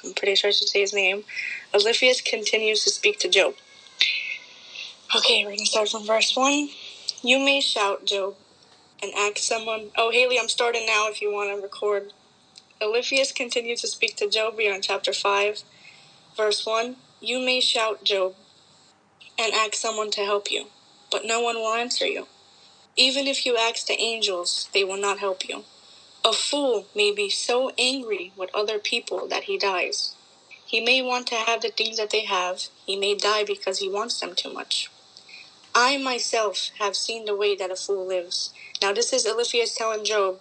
I'm pretty sure I should say his name. Eliphaz continues to speak to Job. Okay, we're going to start from verse 1. You may shout, Job, and ask someone... Oh, Haley, I'm starting now if you want to record. Eliphaz continues to speak to Job. We are in chapter 5, verse 1. You may shout, Job, and ask someone to help you, but no one will answer you. Even if you ask the angels, they will not help you. A fool may be so angry with other people that he dies. He may want to have the things that they have. He may die because he wants them too much. I myself have seen the way that a fool lives. Now this is Eliphaz telling Job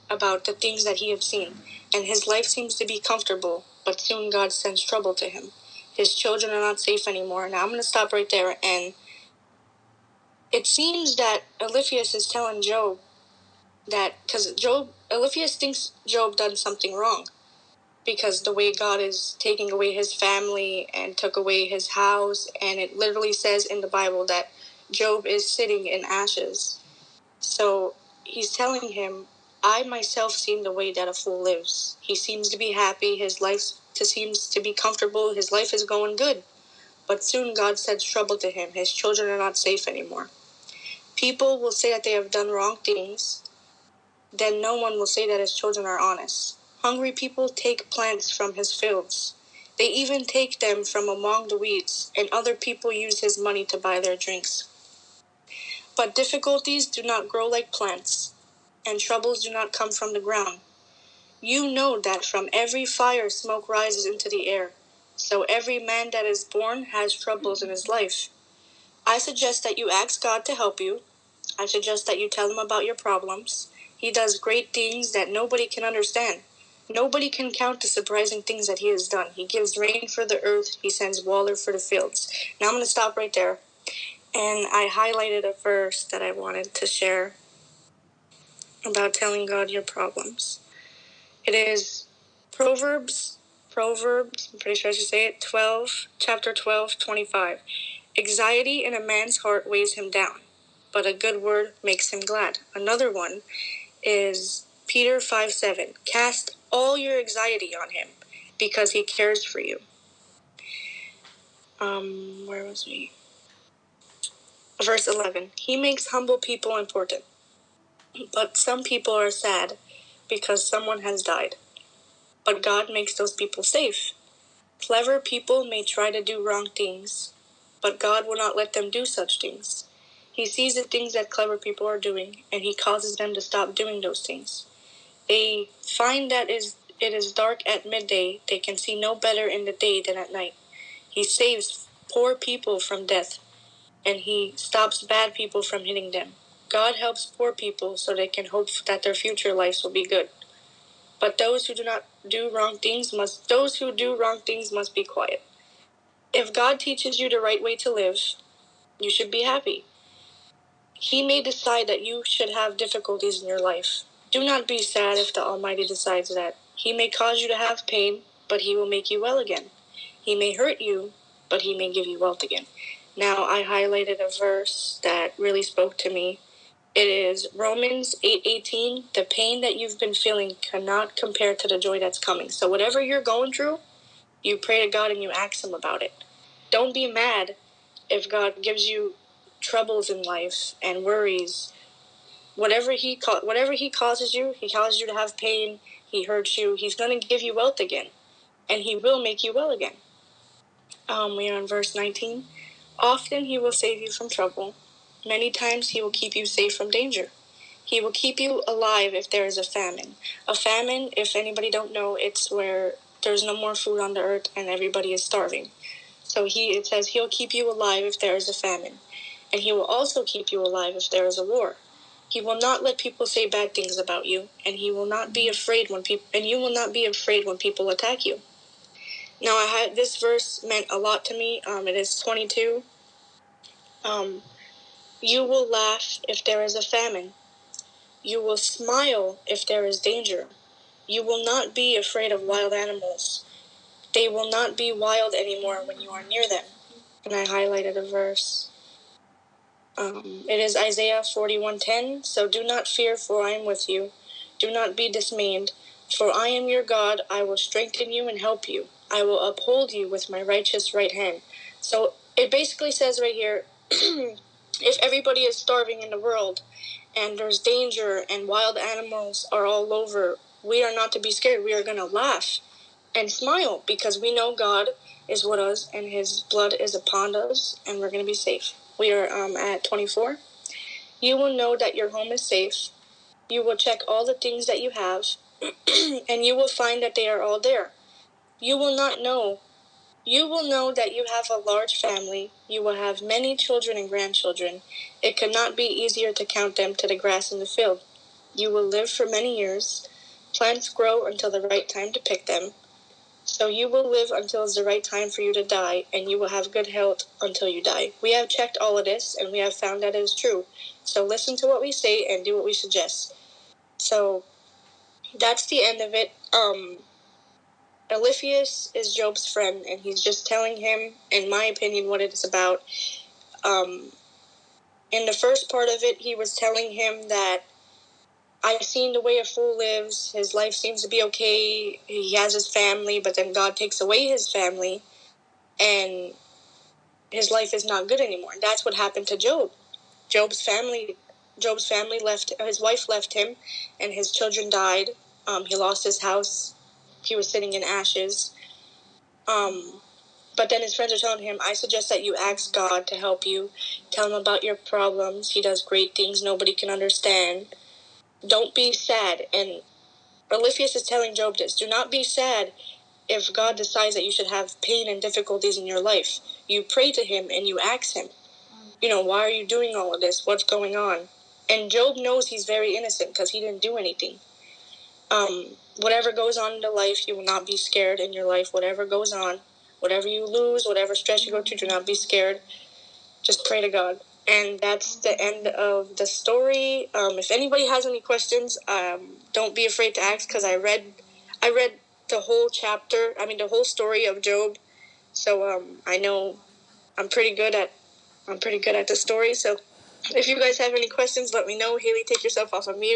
about the things that he has seen. And his life seems to be comfortable, but soon God sends trouble to him. His children are not safe anymore. Now I'm going to stop right there. And it seems that Eliphaz is telling Job that, because Eliphaz thinks Job done something wrong. Because the way God is taking away his family and took away his house. And it literally says in the Bible that Job is sitting in ashes. So he's telling him, I myself seen the way that a fool lives. He seems to be happy. His life seems to be comfortable. His life is going good. But soon God sends trouble to him. His children are not safe anymore. People will say that they have done wrong things. Then no one will say that his children are honest. Hungry people take plants from his fields. They even take them from among the weeds, and other people use his money to buy their drinks. But difficulties do not grow like plants, and troubles do not come from the ground. You know that from every fire smoke rises into the air. So every man that is born has troubles in his life. I suggest that you ask God to help you. I suggest that you tell him about your problems. He does great things that nobody can understand. Nobody can count the surprising things that he has done. He gives rain for the earth. He sends water for the fields. Now I'm going to stop right there. And I highlighted a verse that I wanted to share about telling God your problems. It is Proverbs, I'm pretty sure I should say it, chapter 12, 25. Anxiety in a man's heart weighs him down, but a good word makes him glad. Another one is Peter 5:7. Cast all your anxiety on him, because he cares for you. Where was we? Verse 11. He makes humble people important, but some people are sad because someone has died. But God makes those people safe. Clever people may try to do wrong things, but God will not let them do such things. He sees the things that clever people are doing, and he causes them to stop doing those things. They find that it is dark at midday. They can see no better in the day than at night. He saves poor people from death, and he stops bad people from hitting them. God helps poor people so they can hope that their future lives will be good. But those who do wrong things must be quiet. If God teaches you the right way to live, you should be happy. He may decide that you should have difficulties in your life. Do not be sad if the Almighty decides that. He may cause you to have pain, but he will make you well again. He may hurt you, but he may give you wealth again. Now, I highlighted a verse that really spoke to me. It is Romans 8:18. The pain that you've been feeling cannot compare to the joy that's coming. So whatever you're going through, you pray to God and you ask him about it. Don't be mad if God gives you troubles in life and worries. Whatever he causes you, he causes you to have pain, he hurts you, he's going to give you wealth again. And he will make you well again. We are in verse 19. Often he will save you from trouble. Many times he will keep you safe from danger. He will keep you alive if there is a famine. A famine, if anybody don't know, it's where there's no more food on the earth and everybody is starving. So it says he'll keep you alive if there is a famine. And he will also keep you alive if there is a war. He will not let people say bad things about you, and he will not be afraid you will not be afraid when people attack you. Now, this verse meant a lot to me. It is 22. You will laugh if there is a famine. You will smile if there is danger. You will not be afraid of wild animals. They will not be wild anymore when you are near them. And I highlighted a verse. It is Isaiah 41:10. So do not fear, for I am with you. Do not be dismayed, For I am your God, I will strengthen you and help you. I will uphold you with my righteous right hand. So it basically says right here, if everybody is starving in the world and there's danger and wild animals are all over, we are not to be scared. We are going to laugh and smile because we know God is with us and his blood is upon us and we're going to be safe. We are at 24. You will know that your home is safe. You will check all the things that you have and you will find that they are all there. You will know that you have a large family. You will have many children and grandchildren. It could not be easier to count them to the grass in the field. You will live for many years. Plants grow until the right time to pick them. So you will live until it's the right time for you to die, and you will have good health until you die. We have checked all of this, and we have found that it is true. So listen to what we say and do what we suggest. So that's the end of it. Eliphaz is Job's friend, and he's just telling him, in my opinion, what it is about. In the first part of it, he was telling him that I've seen the way a fool lives. His life seems to be okay. He has his family, but then God takes away his family, and his life is not good anymore. And that's what happened to Job. Job's family left. His wife left him, and his children died. He lost his house. He was sitting in ashes. But then his friends are telling him, I suggest that you ask God to help you. Tell him about your problems. He does great things nobody can understand. Don't be sad. And Eliphaz is telling Job this. Do not be sad if God decides that you should have pain and difficulties in your life. You pray to him and you ask him, why are you doing all of this? What's going on? And Job knows he's very innocent because he didn't do anything. Whatever goes on in the life, you will not be scared in your life. Whatever goes on, whatever you lose, whatever stress you go through, do not be scared. Just pray to God. And that's the end of the story. If anybody has any questions, don't be afraid to ask because I read the whole chapter. The whole story of Job. So I know I'm pretty good at the story. So if you guys have any questions, let me know. Haley, take yourself off of mute.